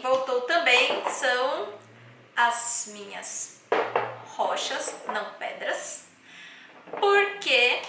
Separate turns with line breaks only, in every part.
voltou também são as minhas rochas, não pedras, porque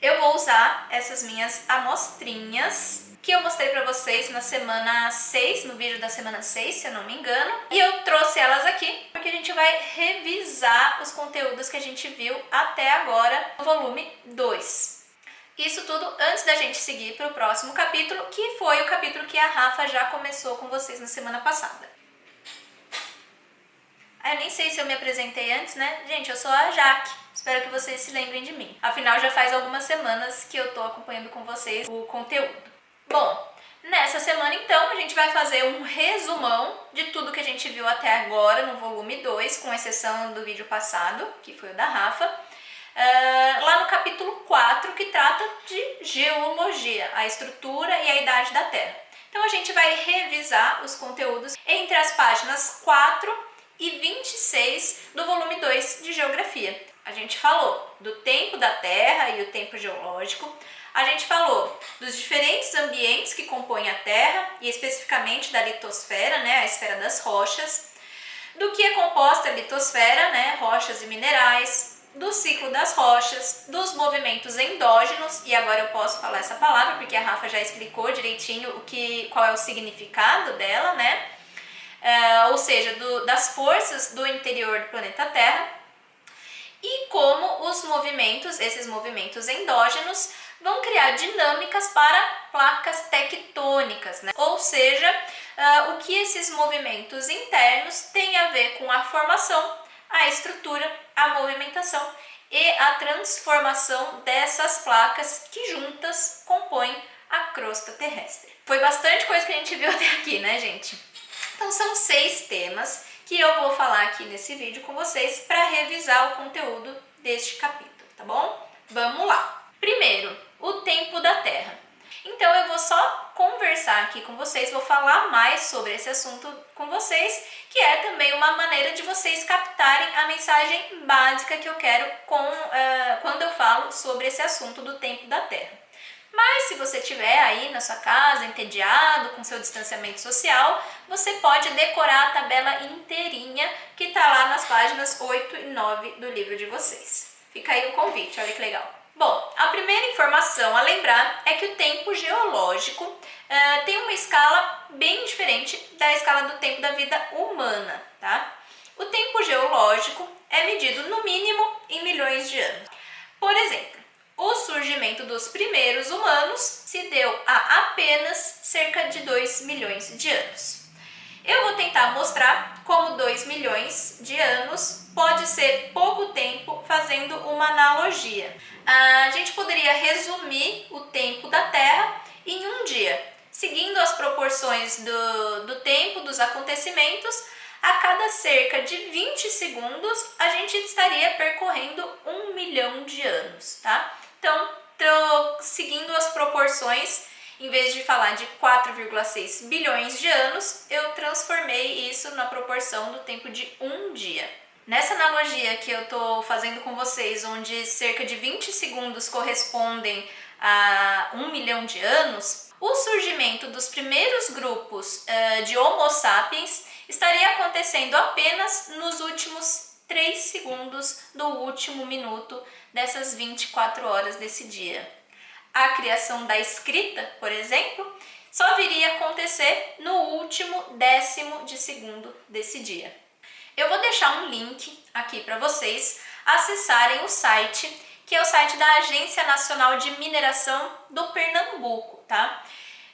eu vou usar essas minhas amostrinhas que eu mostrei pra vocês na semana 6, no vídeo da semana 6, se eu não me engano. E eu trouxe elas aqui porque a gente vai revisar os conteúdos que a gente viu até agora no volume 2. Isso tudo antes da gente seguir para o próximo capítulo, que foi o capítulo que a Rafa já começou com vocês na semana passada. Eu nem sei se eu me apresentei antes, né? Gente, eu sou a Jaque. Espero que vocês se lembrem de mim. Afinal, já faz algumas semanas que eu tô acompanhando com vocês o conteúdo. Bom, nessa semana então a gente vai fazer um resumão de tudo que a gente viu até agora no volume 2, com exceção do vídeo passado, que foi o da Rafa. Lá no capítulo 4, que trata de geologia, a estrutura e a idade da Terra. Então a gente vai revisar os conteúdos entre as páginas 4 e 26 do volume 2 de Geografia. A gente falou do tempo da Terra e o tempo geológico. A gente falou dos diferentes ambientes que compõem a Terra e especificamente da litosfera, né, a esfera das rochas, do que é composta a litosfera, né, rochas e minerais, do ciclo das rochas, dos movimentos endógenos, e agora eu posso falar essa palavra porque a Rafa já explicou direitinho qual é o significado dela, né? Ou seja, das forças do interior do planeta Terra, e como esses movimentos endógenos vão criar dinâmicas para placas tectônicas, né? Ou seja, o que esses movimentos internos têm a ver com a formação, a estrutura, a movimentação e a transformação dessas placas que juntas compõem a crosta terrestre. Foi bastante coisa que a gente viu até aqui, né, gente? Então são 6 temas que eu vou falar aqui nesse vídeo com vocês para revisar o conteúdo deste capítulo, tá bom? Vamos lá! Primeiro, o tempo da Terra. Então eu vou só conversar aqui com vocês, vou falar mais sobre esse assunto com vocês, que é também uma maneira de vocês captarem a mensagem básica que eu quero quando eu falo sobre esse assunto do tempo da Terra. Mas se você estiver aí na sua casa, entediado, com seu distanciamento social, você pode decorar a tabela inteirinha que está lá nas páginas 8 e 9 do livro de vocês. Fica aí o convite, olha que legal. Bom, a primeira informação a lembrar é que o tempo geológico tem uma escala bem diferente da escala do tempo da vida humana, tá? O tempo geológico é medido no mínimo em milhões de anos. Por exemplo, o surgimento dos primeiros humanos se deu há apenas cerca de 2 milhões de anos. Eu vou tentar mostrar como 2 milhões de anos pode ser pouco tempo fazendo uma analogia. A gente poderia resumir o tempo da Terra em um dia, seguindo as proporções do tempo dos acontecimentos. A cada cerca de 20 segundos a gente estaria percorrendo 1 milhão de anos, tá? Então, seguindo as proporções, em vez de falar de 4,6 bilhões de anos, eu transformei isso na proporção do tempo de um dia. Nessa analogia que eu estou fazendo com vocês, onde cerca de 20 segundos correspondem a 1 milhão de anos, o surgimento dos primeiros grupos de Homo sapiens estaria acontecendo apenas nos últimos 3 segundos do último minuto dessas 24 horas desse dia. A criação da escrita, por exemplo, só viria a acontecer no último 10º de segundo desse dia. Eu vou deixar um link aqui para vocês acessarem o site, que é o site da Agência Nacional de Mineração do Pernambuco, tá?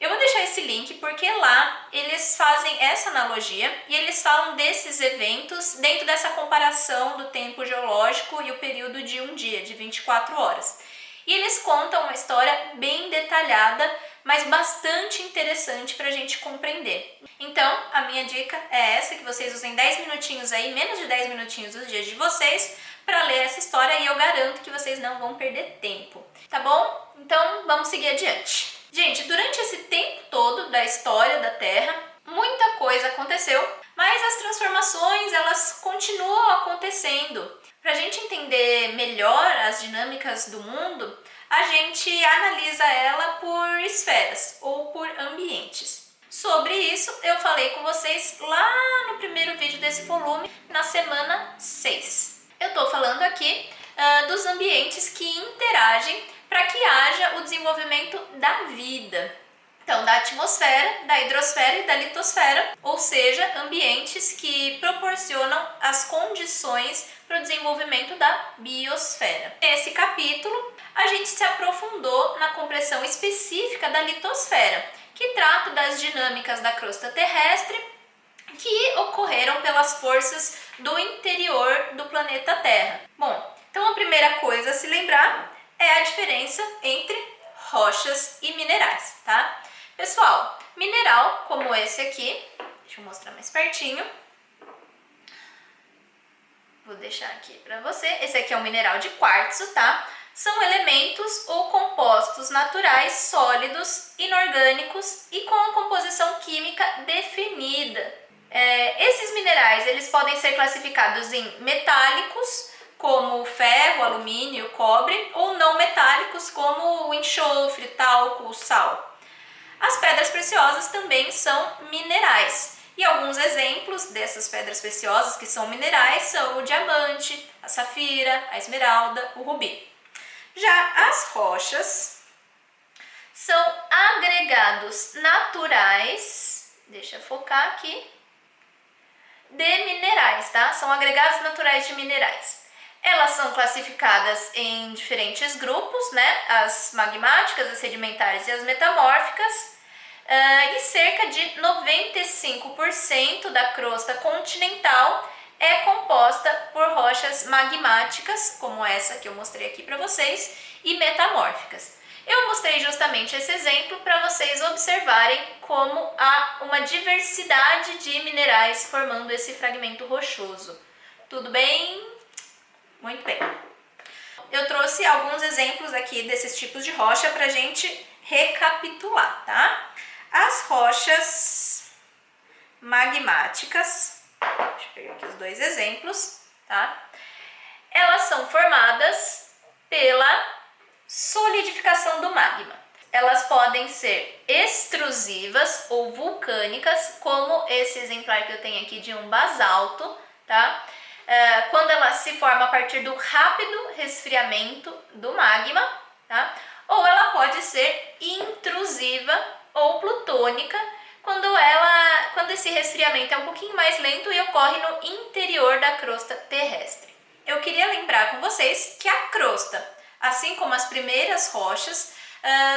Eu vou deixar esse link porque lá eles fazem essa analogia e eles falam desses eventos dentro dessa comparação do tempo geológico e o período de um dia, de 24 horas. E eles contam uma história bem detalhada, mas bastante interessante para a gente compreender. Então, a minha dica é essa, que vocês usem 10 minutinhos aí, menos de 10 minutinhos dos dias de vocês, para ler essa história e eu garanto que vocês não vão perder tempo, tá bom? Então, vamos seguir adiante. Gente, durante esse tempo todo da história da Terra, muita coisa aconteceu, mas as transformações elas continuam acontecendo. Para a gente entender melhor as dinâmicas do mundo, a gente analisa ela por esferas ou por ambientes. Sobre isso eu falei com vocês lá no primeiro vídeo desse volume, na semana 6. Eu estou falando aqui dos ambientes que interagem para que haja o desenvolvimento da vida. Então, da atmosfera, da hidrosfera e da litosfera, ou seja, ambientes que proporcionam as condições para o desenvolvimento da biosfera. Nesse capítulo, a gente se aprofundou na compreensão específica da litosfera, que trata das dinâmicas da crosta terrestre que ocorreram pelas forças do interior do planeta Terra. Bom, então a primeira coisa a se lembrar é a diferença entre rochas e minerais, tá? Pessoal, mineral como esse aqui, deixa eu mostrar mais pertinho. Vou deixar aqui para você. Esse aqui é um mineral de quartzo, tá? São elementos ou compostos naturais sólidos, inorgânicos e com a composição química definida. Esses minerais eles podem ser classificados em metálicos, como o ferro, o alumínio, o cobre, ou não metálicos, como o enxofre, talco, o sal. As pedras preciosas também são minerais. E alguns exemplos dessas pedras preciosas que são minerais são o diamante, a safira, a esmeralda, o rubi. Já as rochas são agregados naturais, deixa eu focar aqui, de minerais, tá? São agregados naturais de minerais. Elas são classificadas em diferentes grupos, né? As magmáticas, as sedimentares e as metamórficas. E cerca de 95% da crosta continental é composta por rochas magmáticas, como essa que eu mostrei aqui para vocês, e metamórficas. Eu mostrei justamente esse exemplo para vocês observarem como há uma diversidade de minerais formando esse fragmento rochoso. Tudo bem? Muito bem. Eu trouxe alguns exemplos aqui desses tipos de rocha para a gente recapitular, tá? As rochas magmáticas, deixa eu pegar aqui os dois exemplos, tá? Elas são formadas pela solidificação do magma. Elas podem ser extrusivas ou vulcânicas, como esse exemplar que eu tenho aqui de um basalto, tá? Quando ela se forma a partir do rápido resfriamento do magma, tá? Ou ela pode ser intrusiva ou plutônica, quando esse resfriamento é um pouquinho mais lento e ocorre no interior da crosta terrestre. Eu queria lembrar com vocês que a crosta, assim como as primeiras rochas,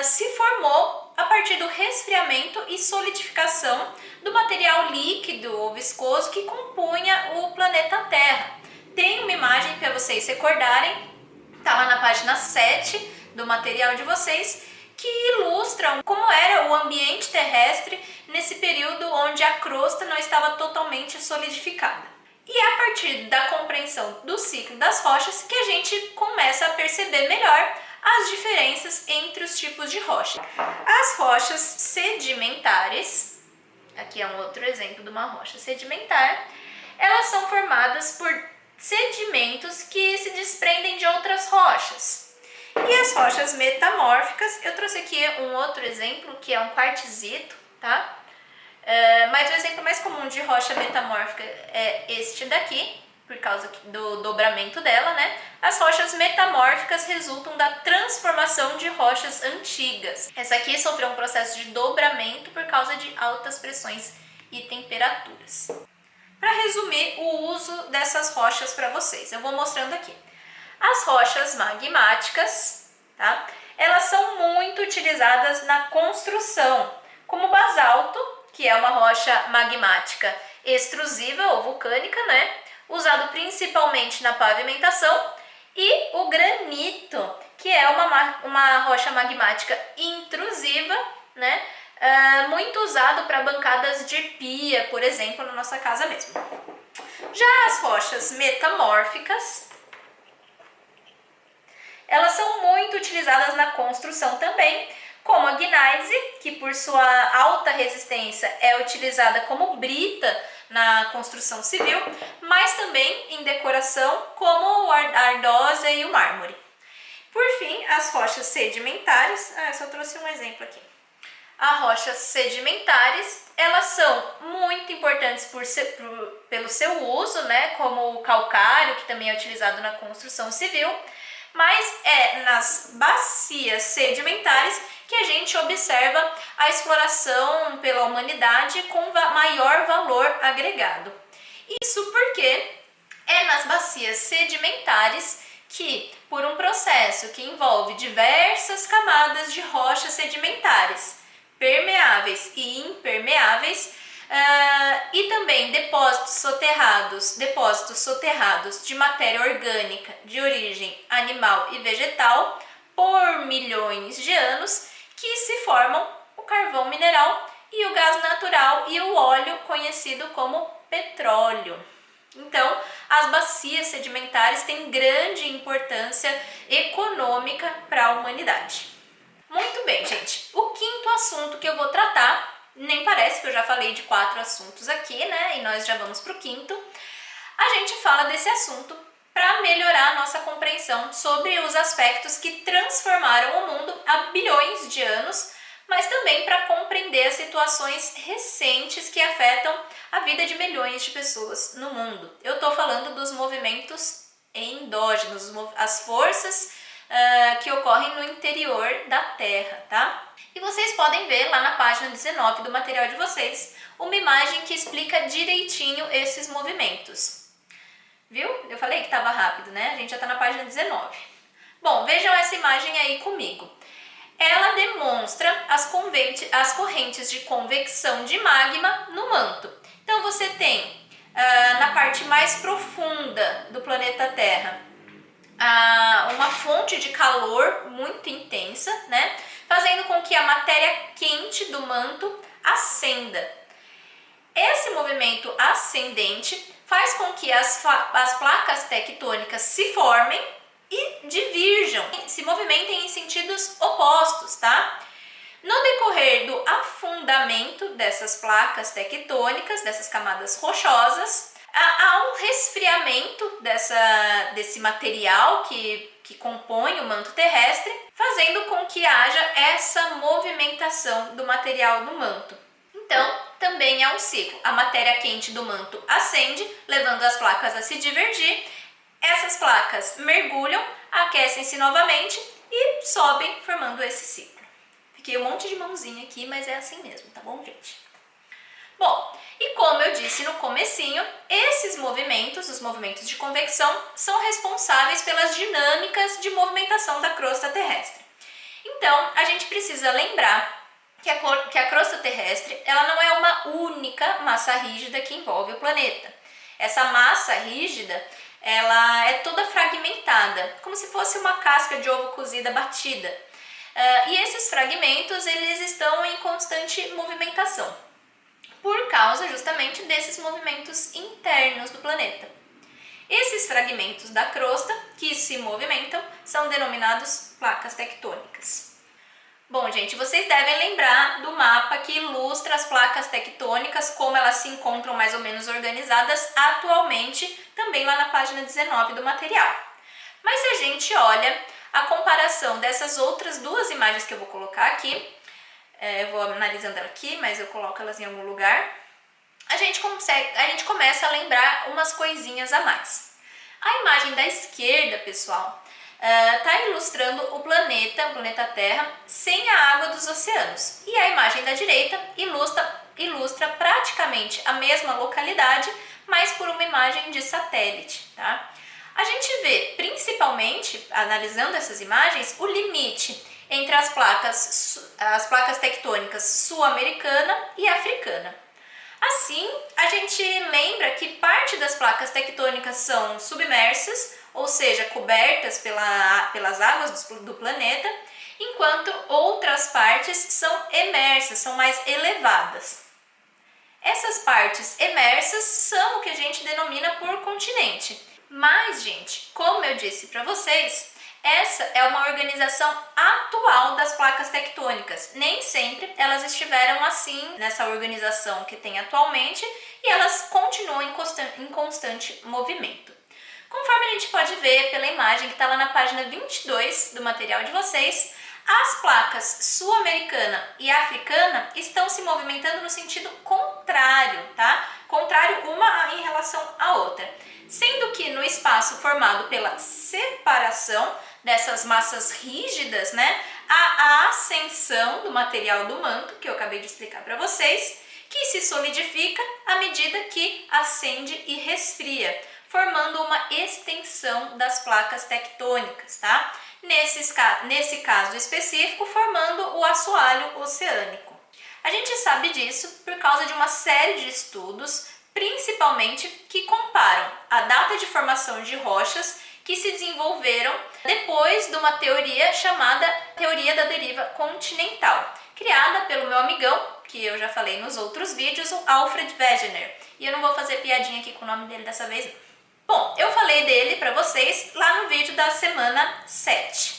se formou a partir do resfriamento e solidificação do material líquido ou viscoso que compunha o planeta Terra. Tem uma imagem para vocês recordarem, está lá na página 7 do material de vocês, que ilustram como era o ambiente terrestre nesse período onde a crosta não estava totalmente solidificada. E é a partir da compreensão do ciclo das rochas que a gente começa a perceber melhor as diferenças entre os tipos de rocha. As rochas sedimentares, aqui é um outro exemplo de uma rocha sedimentar, elas são formadas por sedimentos que se desprendem de outras rochas. E as rochas metamórficas, eu trouxe aqui um outro exemplo que é um quartzito, tá? Mas o exemplo mais comum de rocha metamórfica é este daqui, por causa do dobramento dela, né? As rochas metamórficas resultam da transformação de rochas antigas. Essa aqui sofreu um processo de dobramento por causa de altas pressões e temperaturas. Para resumir o uso dessas rochas para vocês, eu vou mostrando aqui. As rochas magmáticas, tá? Elas são muito utilizadas na construção, como o basalto, que é uma rocha magmática extrusiva ou vulcânica, né? Usado principalmente na pavimentação, e o granito, que é uma rocha magmática intrusiva, né? Muito usado para bancadas de pia, por exemplo, na nossa casa mesmo. Já as rochas metamórficas, elas são muito utilizadas na construção também, como a gneiss, que por sua alta resistência é utilizada como brita na construção civil, mas também em decoração, como a ardósia e o mármore. Por fim, as rochas sedimentares, eu só trouxe um exemplo aqui. a rochas sedimentares. Elas são muito importantes pelo seu uso, né, como o calcário, que também é utilizado na construção civil, mas é nas bacias sedimentares que a gente observa a exploração pela humanidade com maior valor agregado. Isso porque é nas bacias sedimentares que, por um processo que envolve diversas camadas de rochas sedimentares, permeáveis e impermeáveis, e também depósitos soterrados de matéria orgânica de origem animal e vegetal por milhões de anos, que se formam o carvão mineral e o gás natural e o óleo conhecido como petróleo. Então, as bacias sedimentares têm grande importância econômica para a humanidade. Muito bem, gente. O quinto assunto que eu vou tratar, nem parece que eu já falei de 4 assuntos aqui, né? E nós já vamos para o quinto. A gente fala desse assunto para melhorar a nossa compreensão sobre os aspectos que transformaram o mundo há bilhões de anos, mas também para compreender as situações recentes que afetam a vida de milhões de pessoas no mundo. Eu estou falando dos movimentos endógenos, as forças que ocorrem no interior da Terra, tá? E vocês podem ver lá na página 19 do material de vocês uma imagem que explica direitinho esses movimentos. Viu? Eu falei que estava rápido, né? A gente já está na página 19. Bom, vejam essa imagem aí comigo. Ela demonstra as correntes de convecção de magma no manto. Então você tem na parte mais profunda do planeta Terra uma fonte de calor muito intensa, né? Fazendo com que a matéria quente do manto ascenda. Esse movimento ascendente faz com que as placas tectônicas se formem e divirjam, se movimentem em sentidos opostos, tá? No decorrer do afundamento dessas placas tectônicas, dessas camadas rochosas, há um resfriamento desse material que compõe o manto terrestre, fazendo com que haja essa movimentação do material do manto. Então, também é um ciclo. A matéria quente do manto ascende, levando as placas a se divergir. Essas placas mergulham, aquecem-se novamente e sobem, formando esse ciclo. Fiquei um monte de mãozinha aqui, mas é assim mesmo, tá bom, gente? Bom, e como eu disse no comecinho, esses movimentos, os movimentos de convecção, são responsáveis pelas dinâmicas de movimentação da crosta terrestre. Então, a gente precisa lembrar que a crosta terrestre ela não é uma única massa rígida que envolve o planeta. Essa massa rígida ela é toda fragmentada, como se fosse uma casca de ovo cozida batida. E esses fragmentos eles estão em constante movimentação, por causa justamente desses movimentos internos do planeta. Esses fragmentos da crosta que se movimentam são denominados placas tectônicas. Bom, gente, vocês devem lembrar do mapa que ilustra as placas tectônicas, como elas se encontram mais ou menos organizadas atualmente, também lá na página 19 do material. Mas se a gente olha a comparação dessas outras duas imagens que eu vou colocar aqui, eu vou analisando ela aqui, mas eu coloco elas em algum lugar, a gente começa a lembrar umas coisinhas a mais. A imagem da esquerda, pessoal, está ilustrando o planeta Terra, sem a água dos oceanos. E a imagem da direita ilustra praticamente a mesma localidade, mas por uma imagem de satélite, tá? A gente vê, principalmente, analisando essas imagens, o limite entre as placas tectônicas sul-americana e africana. Assim, a gente lembra que parte das placas tectônicas são submersas, ou seja, cobertas pelas águas do planeta, enquanto outras partes são emersas, são mais elevadas. Essas partes emersas são o que a gente denomina por continente. Mas, gente, como eu disse para vocês, essa é uma organização atual das placas tectônicas. Nem sempre elas estiveram assim, nessa organização que tem atualmente, e elas continuam em constante movimento. Conforme a gente pode ver pela imagem que está lá na página 22 do material de vocês, As placas sul-americana e africana estão se movimentando no sentido contrário, tá? Contrário uma em relação à outra. Sendo que no espaço formado pela separação dessas massas rígidas, né, há a ascensão do material do manto, que eu acabei de explicar para vocês, que se solidifica à medida que ascende e resfria, formando uma extensão das placas tectônicas, tá? Nesse caso específico, formando o assoalho oceânico. A gente sabe disso por causa de uma série de estudos, principalmente que comparam a data de formação de rochas que se desenvolveram depois de uma teoria chamada Teoria da Deriva Continental, criada pelo meu amigão, que eu já falei nos outros vídeos, o Alfred Wegener. E eu não vou fazer piadinha aqui com o nome dele dessa vez não. Bom, eu falei dele para vocês lá no vídeo da semana 7.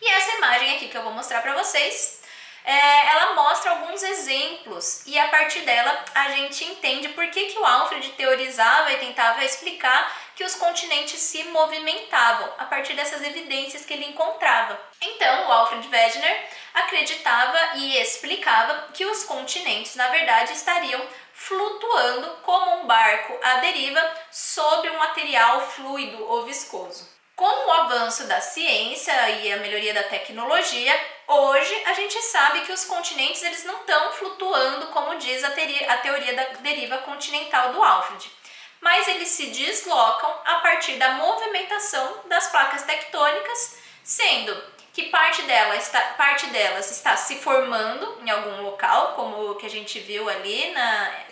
E essa imagem aqui que eu vou mostrar para vocês, ela mostra alguns exemplos e a partir dela a gente entende por que o Alfred teorizava e tentava explicar que os continentes se movimentavam a partir dessas evidências que ele encontrava. Então, o Alfred Wegener acreditava e explicava que os continentes, na verdade, estariam flutuando como um barco à deriva sobre um material fluido ou viscoso. Com o avanço da ciência e a melhoria da tecnologia, hoje a gente sabe que os continentes eles não estão flutuando como diz a teoria da deriva continental do Alfred, mas eles se deslocam a partir da movimentação das placas tectônicas, sendo que parte delas está se formando em algum local, como o que a gente viu ali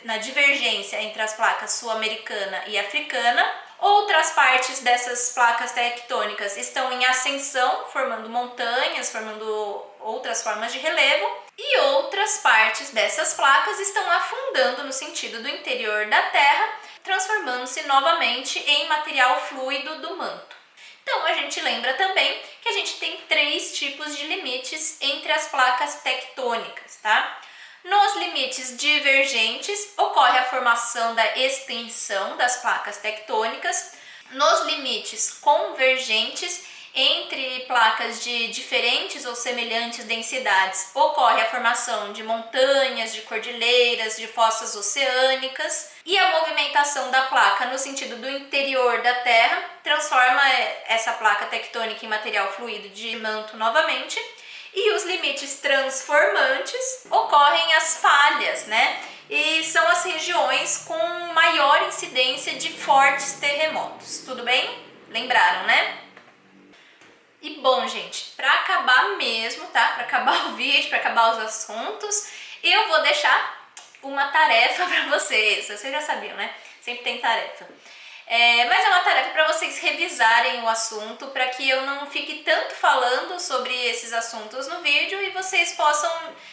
na divergência entre as placas sul-americana e africana. Outras partes dessas placas tectônicas estão em ascensão, formando montanhas, formando outras formas de relevo. E outras partes dessas placas estão afundando no sentido do interior da Terra, transformando-se novamente em material fluido do manto. Então a gente lembra também que a gente tem 3 tipos de limites entre as placas tectônicas, tá? Nos limites divergentes ocorre a formação da extensão das placas tectônicas. Nos limites convergentes entre placas de diferentes ou semelhantes densidades ocorre a formação de montanhas, de cordilheiras, de fossas oceânicas. E a movimentação da placa no sentido do interior da Terra transforma essa placa tectônica em material fluido de manto novamente. E os limites transformantes ocorrem as falhas, né? E são as regiões com maior incidência de fortes terremotos. Tudo bem? Lembraram, né? E bom, gente, para acabar mesmo, tá? Para acabar o vídeo, para acabar os assuntos, eu vou deixar uma tarefa para vocês. Vocês já sabiam, né? Sempre tem tarefa. Mas é uma tarefa para vocês revisarem o assunto, para que eu não fique tanto falando sobre esses assuntos no vídeo e vocês possam,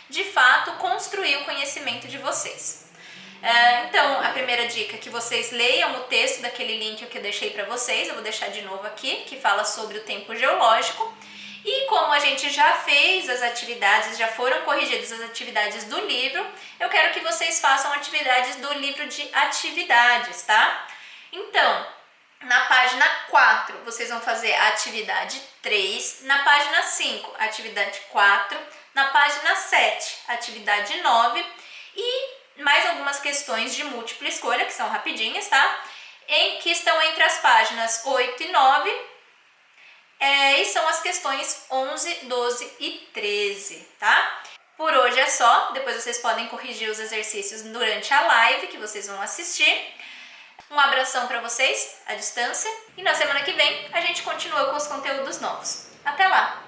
de fato, construir o conhecimento de vocês. Então, a primeira dica é que vocês leiam o texto daquele link que eu deixei para vocês, eu vou deixar de novo aqui, que fala sobre o tempo geológico. E como a gente já fez as atividades, já foram corrigidas as atividades do livro, eu quero que vocês façam atividades do livro de atividades, tá? Então, na página 4, vocês vão fazer a atividade 3, na página 5, atividade 4, na página 7, atividade 9 e mais algumas questões de múltipla escolha, que são rapidinhas, tá? Que estão entre as páginas 8 e 9, e são as questões 11, 12 e 13, tá? Por hoje é só, depois vocês podem corrigir os exercícios durante a live que vocês vão assistir. Um abração para vocês, à distância, e na semana que vem a gente continua com os conteúdos novos. Até lá!